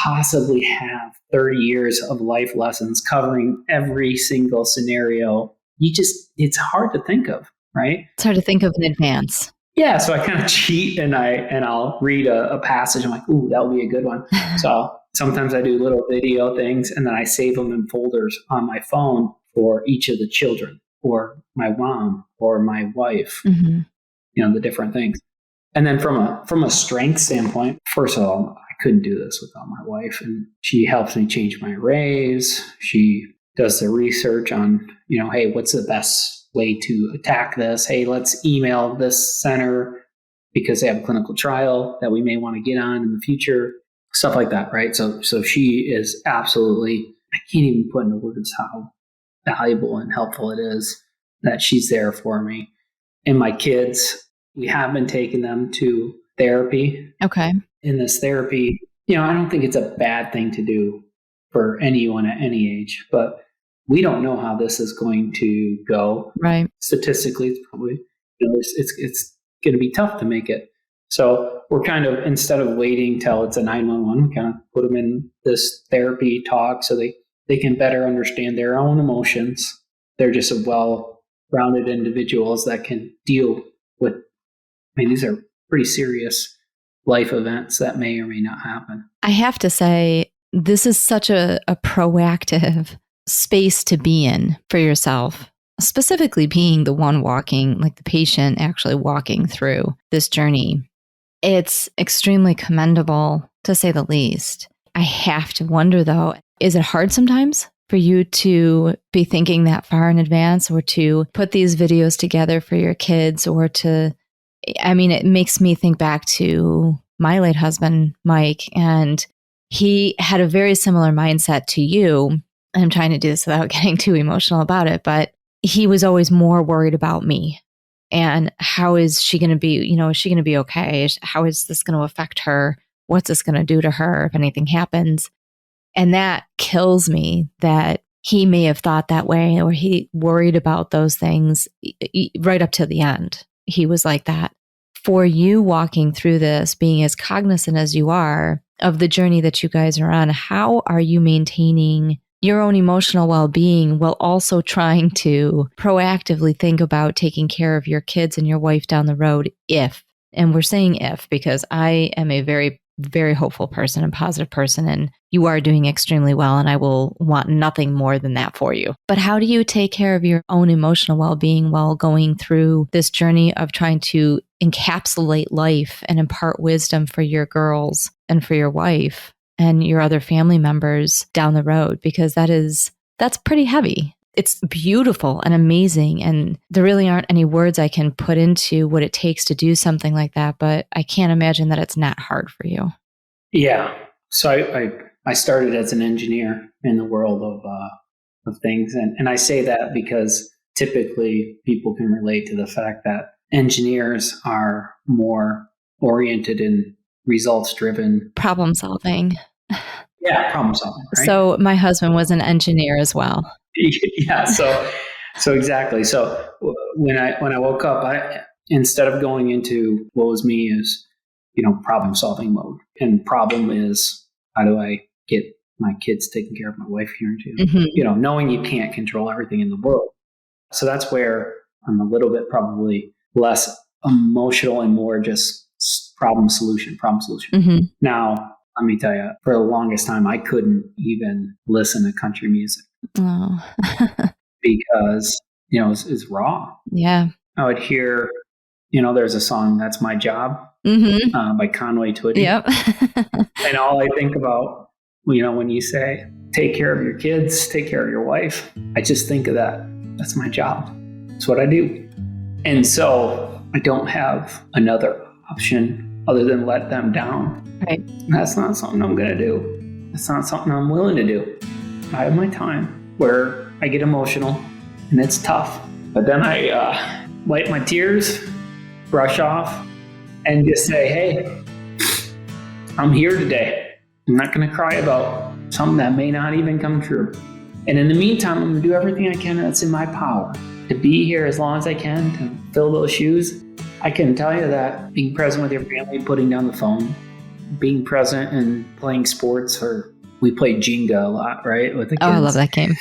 possibly have 30 years of life lessons covering every single scenario? It's hard to think of, right? It's hard to think of in advance. Yeah, so I kind of cheat and I'll read a passage. I'm like, ooh, that would be a good one. So sometimes I do little video things, and then I save them in folders on my phone for each of the children, or my mom, or my wife. Mm-hmm. The different things. And then from a strength standpoint, first of all, I couldn't do this without my wife, and she helps me change my arrays. She does the research on, hey, what's the best way to attack this? Hey, let's email this center because they have a clinical trial that we may want to get on in the future, stuff like that, right? So she is absolutely, I can't even put into words how valuable and helpful it is that she's there for me. And my kids, we have been taking them to therapy. Okay. In this therapy, I don't think it's a bad thing to do for anyone at any age, but we don't know how this is going to go. Right. Statistically, it's probably, it's going to be tough to make it. So we're kind of, instead of waiting till it's a 911, we kind of put them in this therapy talk so they can better understand their own emotions. They're just a well-rounded individuals that can deal with, these are pretty serious life events that may or may not happen. I have to say, this is such a proactive space to be in for yourself, specifically being the one walking, like the patient actually walking through this journey. It's extremely commendable, to say the least. I have to wonder, though, is it hard sometimes for you to be thinking that far in advance, or to put these videos together for your kids, or to, it makes me think back to my late husband, Mike, and he had a very similar mindset to you. I'm trying to do this without getting too emotional about it, but he was always more worried about me. And how is she going to be, is she going to be okay? How is this going to affect her? What's this going to do to her if anything happens? And that kills me that he may have thought that way, or he worried about those things right up to the end. He was like that. For you walking through this, being as cognizant as you are of the journey that you guys are on, how are you maintaining your own emotional well-being while also trying to proactively think about taking care of your kids and your wife down the road and we're saying if, because I am a very, very hopeful person and positive person, and you are doing extremely well, and I will want nothing more than that for you. But how do you take care of your own emotional well-being while going through this journey of trying to encapsulate life and impart wisdom for your girls and for your wife and your other family members down the road? Because that's pretty heavy. It's beautiful and amazing. And there really aren't any words I can put into what it takes to do something like that. But I can't imagine that it's not hard for you. Yeah. So I started as an engineer in the world of things. And I say that because typically people can relate to the fact that engineers are more oriented in results driven Problem solving. Yeah, problem solving, right? So my husband was an engineer as well. Yeah, so exactly. So when I woke up, I instead of going into what was me is, problem solving mode. And problem is, how do I get my kids taken care of, my wife here too? Knowing you can't control everything in the world. So that's where I'm a little bit probably less emotional and more just problem solution. Now, let me tell you, for the longest time, I couldn't even listen to country music because, it's raw. Yeah. I would hear, there's a song, That's My Job, by Conway Twitty. Yep. And all I think about, when you say, take care of your kids, take care of your wife, I just think of that. That's my job. That's what I do. And so I don't have another option other than let them down. Right. That's not something I'm going to do. That's not something I'm willing to do. I have my time where I get emotional and it's tough. But then I wipe my tears, brush off, and just say, hey, I'm here today. I'm not going to cry about something that may not even come true. And in the meantime, I'm going to do everything I can that's in my power to be here as long as I can to fill those shoes. I can tell you that being present with your family, putting down the phone, being present and playing sports, or we played Jenga a lot, right? With the kids. Oh, I love that game.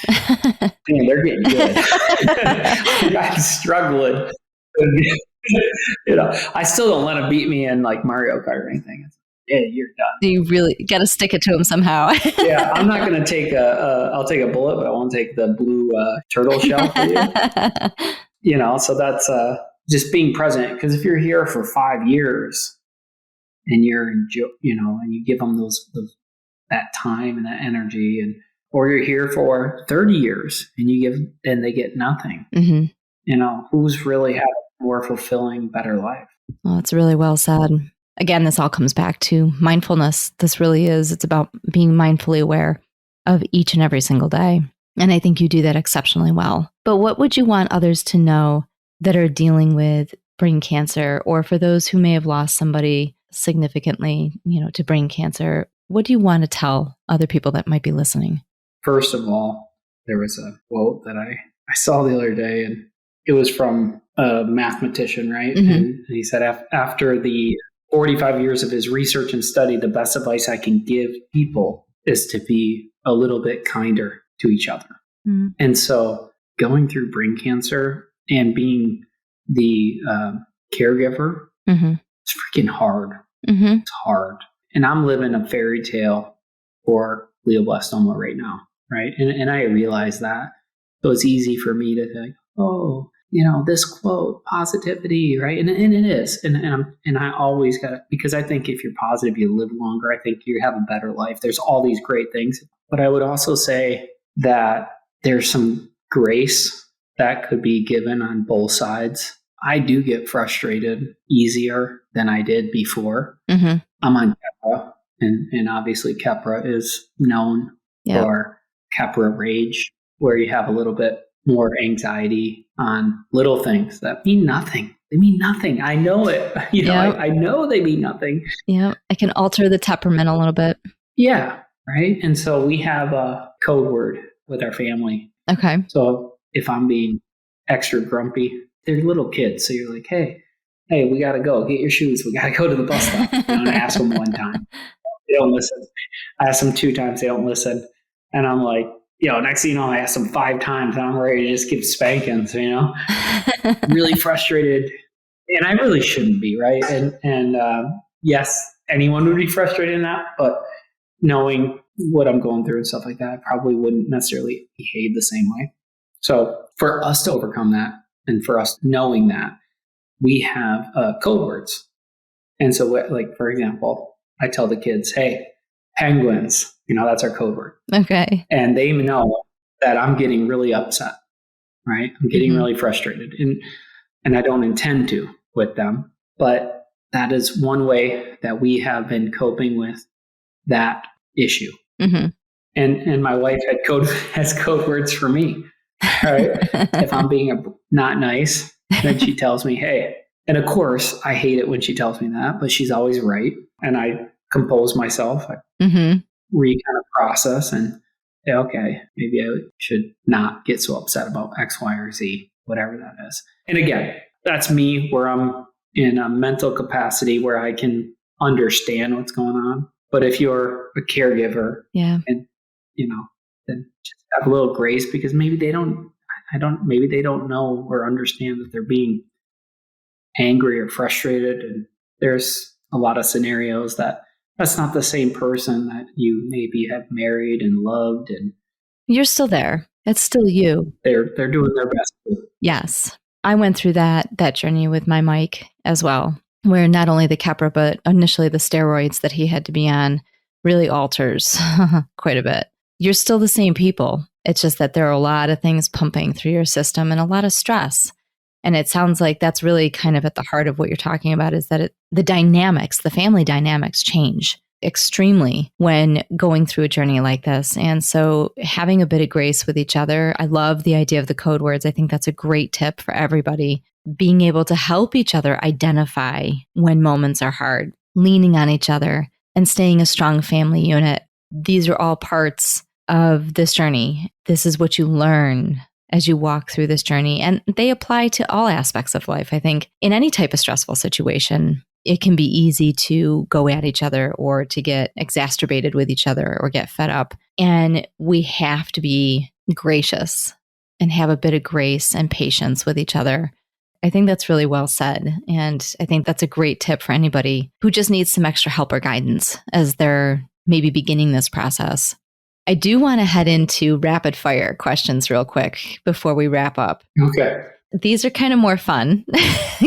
Man, they're getting good. I'm struggling. I still don't let them beat me in like Mario Kart or anything. It's like, yeah, you're done. You really got to stick it to them somehow. Yeah, I'm not going to take I'll take a bullet, but I won't take the blue turtle shell for you. So that's just being present. Because if you're here for 5 years and and you give them that time and that energy, or you're here for 30 years and they get nothing, who's really had a more fulfilling, better life? Well, it's really well said. Again, this all comes back to mindfulness. This really is. It's about being mindfully aware of each and every single day. And I think you do that exceptionally well. But what would you want others to know that are dealing with brain cancer, or for those who may have lost somebody significantly, to brain cancer? What do you want to tell other people that might be listening? First of all, there was a quote that I saw the other day, and it was from a mathematician, right? And he said, after the 45 years of his research and study, the best advice I can give people is to be a little bit kinder to each other. And so going through brain cancer and being the caregiver, it's freaking hard. It's hard. And I'm living a fairy tale for glioblastoma right now, right? And I realize that. So it's easy for me to think, oh, this quote, positivity, right? And it is. And I always got to, because I think if you're positive, you live longer. I think you have a better life. There's all these great things. But I would also say that there's some grace that could be given on both sides. I do get frustrated easier than I did before. I'm on Keppra, and obviously Keppra is known for Keppra rage, where you have a little bit more anxiety on little things that mean nothing. They mean nothing. I know it. I know they mean nothing. Yeah, I can alter the temperament a little bit. Yeah, right. And so we have a code word with our family. Okay. So if I'm being extra grumpy, they're little kids. So you're like, hey, we got to go. Get your shoes. We got to go to the bus stop. And I ask them one time. They don't listen. I ask them 2 times. They don't listen. And I'm like, next thing you know, I ask them 5 times and I'm ready to just give spankings, really frustrated. And I really shouldn't be, right? And yes, anyone would be frustrated in that, but knowing what I'm going through and stuff like that, I probably wouldn't necessarily behave the same way. So for us to overcome that, and for us knowing that, we have code words. And so, like, for example, I tell the kids, hey, penguins, that's our code word. Okay. And they know that I'm getting really upset, right? I'm getting really frustrated. And I don't intend to with them. But that is one way that we have been coping with that issue. Mm-hmm. And my wife has code words for me. Right? If I'm being not nice, then she tells me, hey. And of course, I hate it when she tells me that, but she's always right. And I compose myself. I kind of process and say, okay, maybe I should not get so upset about X, Y, or Z, whatever that is. And again, that's me where I'm in a mental capacity where I can understand what's going on. But if you're a caregiver and, then just have a little grace because maybe they don't know or understand that they're being angry or frustrated. And there's a lot of scenarios that's not the same person that you maybe have married and loved, and you're still there. It's still you. They're doing their best. Yes. I went through that journey with my Mike as well, where not only the Keppra, but initially the steroids that he had to be on really alters quite a bit. You're still the same people. It's just that there are a lot of things pumping through your system and a lot of stress. And it sounds like that's really kind of at the heart of what you're talking about, is that the family dynamics change extremely when going through a journey like this. And so having a bit of grace with each other, I love the idea of the code words. I think that's a great tip for everybody. Being able to help each other identify when moments are hard, leaning on each other, and staying a strong family unit. These are all parts of this journey. This is what you learn as you walk through this journey. And they apply to all aspects of life. I think in any type of stressful situation, it can be easy to go at each other or to get exacerbated with each other or get fed up. And we have to be gracious and have a bit of grace and patience with each other. I think that's really well said. And I think that's a great tip for anybody who just needs some extra help or guidance as they're maybe beginning this process. I do want to head into rapid fire questions real quick before we wrap up. Okay. These are kind of more fun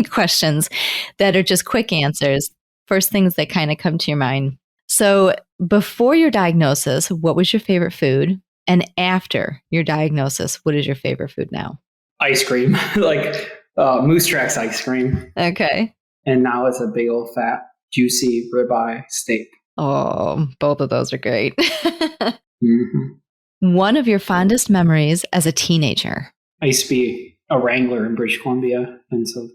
questions that are just quick answers. First things that kind of come to your mind. So before your diagnosis, what was your favorite food? And after your diagnosis, what is your favorite food now? Ice cream, like Moose Tracks ice cream. Okay. And now it's a big old fat, juicy ribeye steak. Oh, both of those are great. Mm-hmm. One of your fondest memories as a teenager? I used to be a wrangler in British Columbia. And so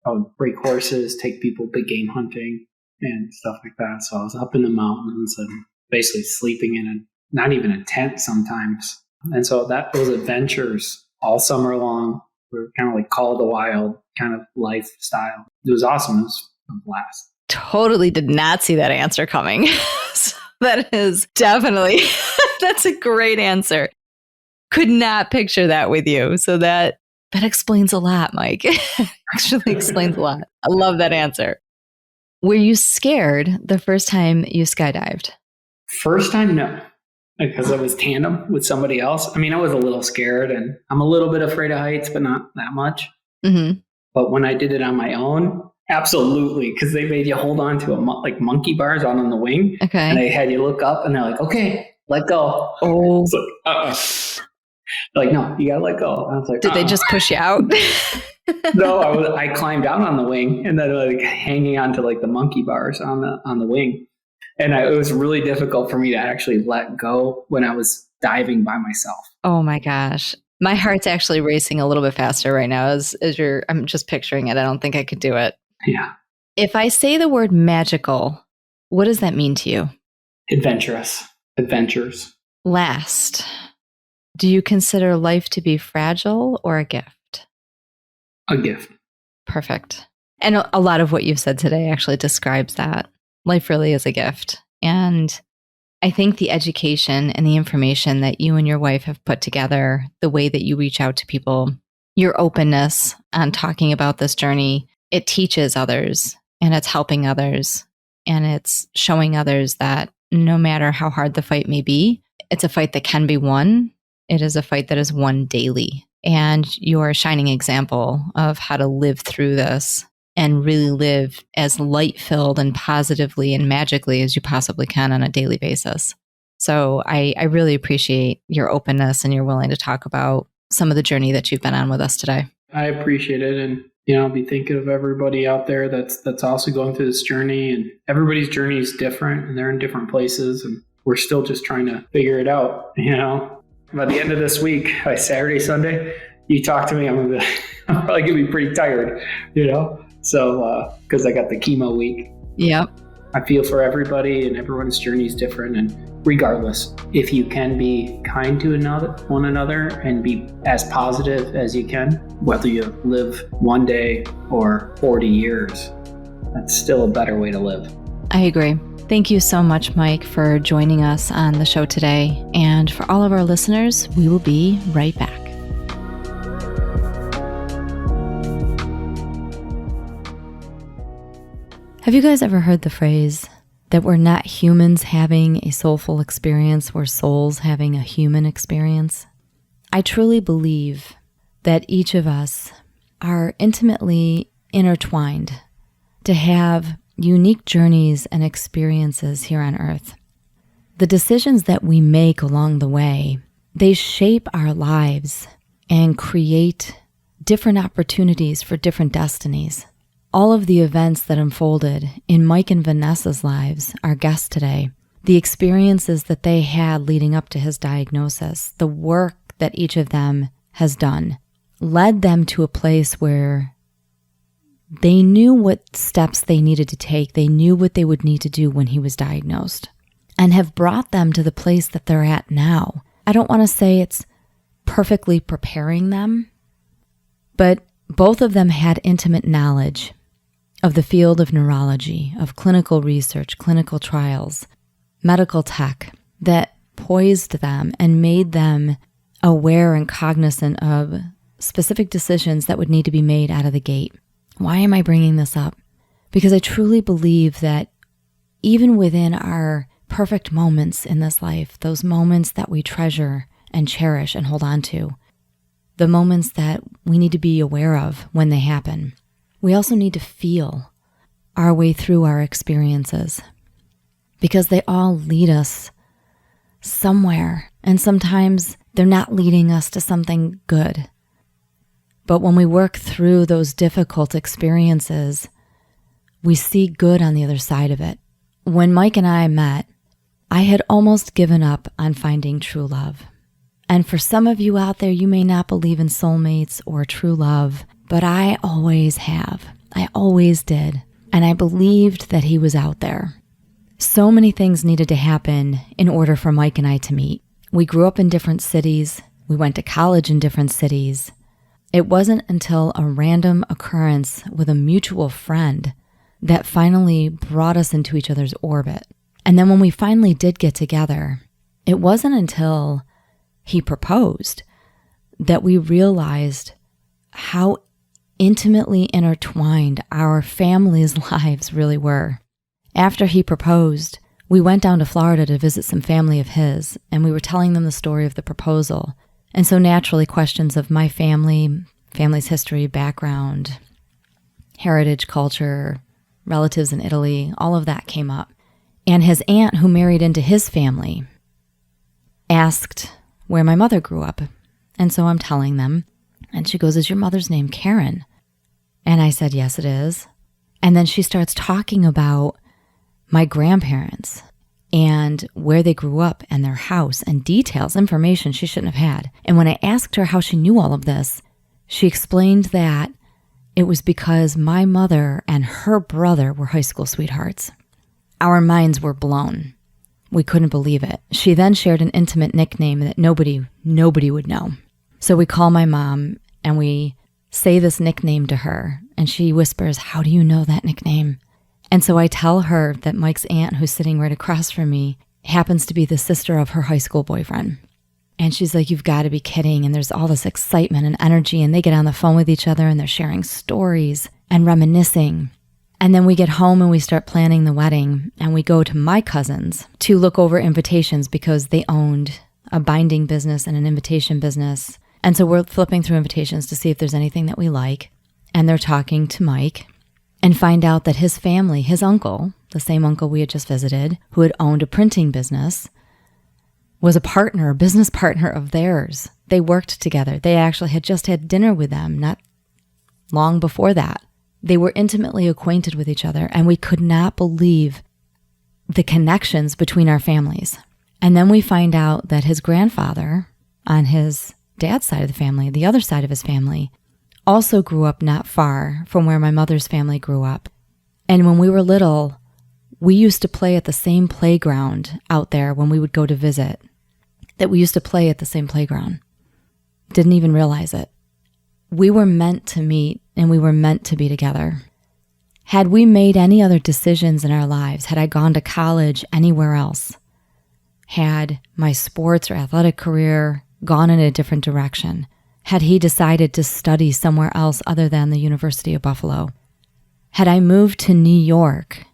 I would break horses, take people big game hunting and stuff like that. So I was up in the mountains and basically sleeping in not even a tent sometimes. And so those adventures all summer long were kind of like Call of the Wild kind of lifestyle. It was awesome. It was a blast. Totally did not see that answer coming. So that is definitely, that's a great answer. Could not picture that with you. So that explains a lot, Mike. Actually explains a lot. I love that answer. Were you scared the first time you skydived? First time, no. Because I was tandem with somebody else. I mean, I was a little scared and I'm a little bit afraid of heights, but not that much. Mm-hmm. But when I did it on my own, absolutely. Because they made you hold on to like monkey bars out on the wing. Okay. And they had you look up and they're like, okay, let go. Oh. It's like, like, no, you gotta let go. I was like, did they just push you out? No, I climbed out on the wing and then like hanging onto like the monkey bars on the wing. And it was really difficult for me to actually let go when I was diving by myself. Oh my gosh. My heart's actually racing a little bit faster right now I'm just picturing it. I don't think I could do it. Yeah. If I say the word magical, what does that mean to you? Adventurous. Adventures. Last, do you consider life to be fragile or a gift? A gift. Perfect. And a lot of what you've said today actually describes that. Life really is a gift. And I think the education and the information that you and your wife have put together, the way that you reach out to people, your openness on talking about this journey, it teaches others and it's helping others and it's showing others that no matter how hard the fight may be, it's a fight that can be won. It is a fight that is won daily. And you're a shining example of how to live through this and really live as light-filled and positively and magically as you possibly can on a daily basis. So I really appreciate your openness and you're willing to talk about some of the journey that you've been on with us today. I appreciate it. And, I'll be thinking of everybody out there that's also going through this journey. And everybody's journey is different and they're in different places. And we're still just trying to figure it out, By the end of this week, by Saturday, Sunday, you talk to me, I'm probably going to be pretty tired, So, because I got the chemo week. Yep. I feel for everybody, and everyone's journey is different. And regardless, if you can be kind to one another and be as positive as you can, whether you live one day or 40 years, that's still a better way to live. I agree. Thank you so much, Mike, for joining us on the show today. And for all of our listeners, we will be right back. Have you guys ever heard the phrase that we're not humans having a soulful experience, we're souls having a human experience? I truly believe that each of us are intimately intertwined to have unique journeys and experiences here on Earth. The decisions that we make along the way, they shape our lives and create different opportunities for different destinies. All of the events that unfolded in Mike and Vanessa's lives, our guests today, the experiences that they had leading up to his diagnosis, the work that each of them has done, led them to a place where they knew what steps they needed to take. They knew what they would need to do when he was diagnosed, and have brought them to the place that they're at now. I don't want to say it's perfectly preparing them, but both of them had intimate knowledge of the field of neurology, of clinical research, clinical trials, medical tech that poised them and made them aware and cognizant of specific decisions that would need to be made out of the gate. Why am I bringing this up? Because I truly believe that even within our perfect moments in this life, those moments that we treasure and cherish and hold on to, the moments that we need to be aware of when they happen, we also need to feel our way through our experiences, because they all lead us somewhere, and sometimes they're not leading us to something good. But when we work through those difficult experiences, we see good on the other side of it. When Mike and I met, I had almost given up on finding true love. And for some of you out there, you may not believe in soulmates or true love, but I always have. I always did. And I believed that he was out there. So many things needed to happen in order for Mike and I to meet. We grew up in different cities. We went to college in different cities. It wasn't until a random occurrence with a mutual friend that finally brought us into each other's orbit. And then when we finally did get together, it wasn't until he proposed that we realized how intimately intertwined our families' lives really were. After he proposed, we went down to Florida to visit some family of his, and we were telling them the story of the proposal. And so naturally, questions of my family's history, background, heritage, culture, relatives in Italy, all of that came up. And his aunt, who married into his family, asked where my mother grew up. And so I'm telling them, and she goes, "Is your mother's name Karen?" And I said, "Yes, it is." And then she starts talking about my grandparents and where they grew up and their house and details, information she shouldn't have had. And when I asked her how she knew all of this, she explained that it was because my mother and her brother were high school sweethearts. Our minds were blown. We couldn't believe it. She then shared an intimate nickname that nobody would know. So we call my mom and we say this nickname to her, and she whispers, "How do you know that nickname?" And so I tell her that Mike's aunt, who's sitting right across from me, happens to be the sister of her high school boyfriend. And she's like, "You've got to be kidding." And there's all this excitement and energy, and they get on the phone with each other and they're sharing stories and reminiscing. And then we get home and we start planning the wedding, and we go to my cousins to look over invitations because they owned a binding business and an invitation business. And so we're flipping through invitations to see if there's anything that we like. And they're talking to Mike and find out that his family, his uncle, the same uncle we had just visited, who had owned a printing business, was a business partner of theirs. They worked together. They actually had just had dinner with them not long before that. They were intimately acquainted with each other, and we could not believe the connections between our families. And then we find out that his grandfather on his dad's side of the family, the other side of his family, also grew up not far from where my mother's family grew up. And when we were little, we used to play at the same playground out there when we would go to visit, that we used to play at the same playground. Didn't even realize it. We were meant to meet and we were meant to be together. Had we made any other decisions in our lives, had I gone to college anywhere else, had my sports or athletic career gone in a different direction, had he decided to study somewhere else other than the University of Buffalo, had I moved to New York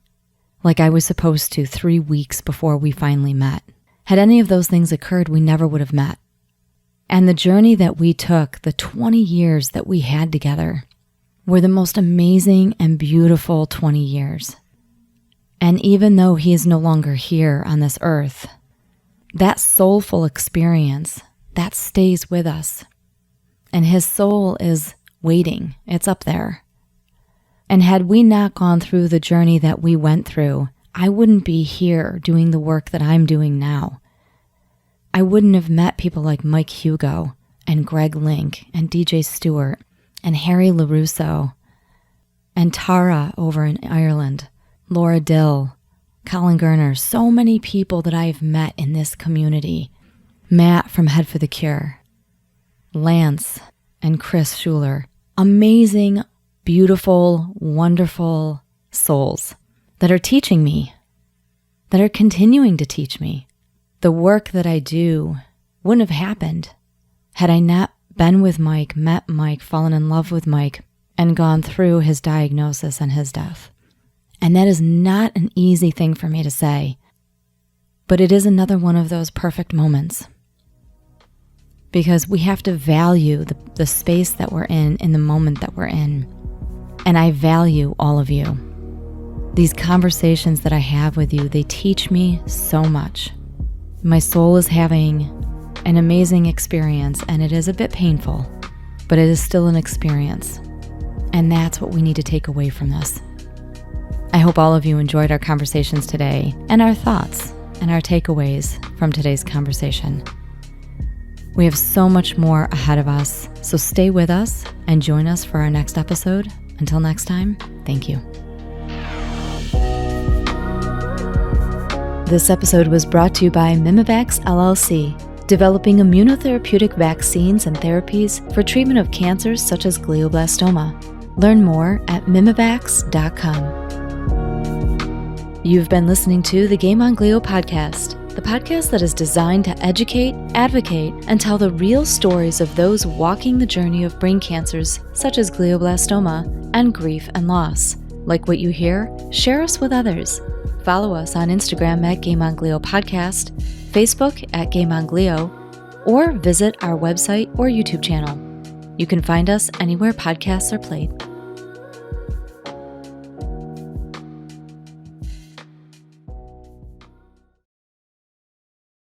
like I was supposed to 3 weeks before we finally met, had any of those things occurred, we never would have met. And the journey that we took, the 20 years that we had together, were the most amazing and beautiful 20 years. And even though he is no longer here on this earth, that soulful experience, that stays with us. And his soul is waiting. It's up there. And had we not gone through the journey that we went through, I wouldn't be here doing the work that I'm doing now. I wouldn't have met people like Mike Hugo and Greg Link and DJ Stewart and Harry LaRusso and Tara over in Ireland, Laura Dill, Colin Gerner, so many people that I've met in this community. Matt from Head for the Cure, Lance and Chris Schuler, amazing, beautiful, wonderful souls that are teaching me, that are continuing to teach me. The work that I do wouldn't have happened had I not been with Mike, met Mike, fallen in love with Mike, and gone through his diagnosis and his death. And that is not an easy thing for me to say, but it is another one of those perfect moments. Because we have to value the space that we're in the moment that we're in. And I value all of you. These conversations that I have with you, they teach me so much. My soul is having an amazing experience, and it is a bit painful, but it is still an experience. And that's what we need to take away from this. I hope all of you enjoyed our conversations today and our thoughts and our takeaways from today's conversation. We have so much more ahead of us, so stay with us and join us for our next episode. Until next time, thank you. This episode was brought to you by Mimivax LLC, developing immunotherapeutic vaccines and therapies for treatment of cancers such as glioblastoma. Learn more at mimivax.com. You've been listening to the Game on Glio podcast, the podcast that is designed to educate, advocate, and tell the real stories of those walking the journey of brain cancers such as glioblastoma and grief and loss. Like what you hear? Share us with others. Follow us on Instagram at Game on Glio Podcast, Facebook at Game on Glio, or visit our website or YouTube channel. You can find us anywhere podcasts are played.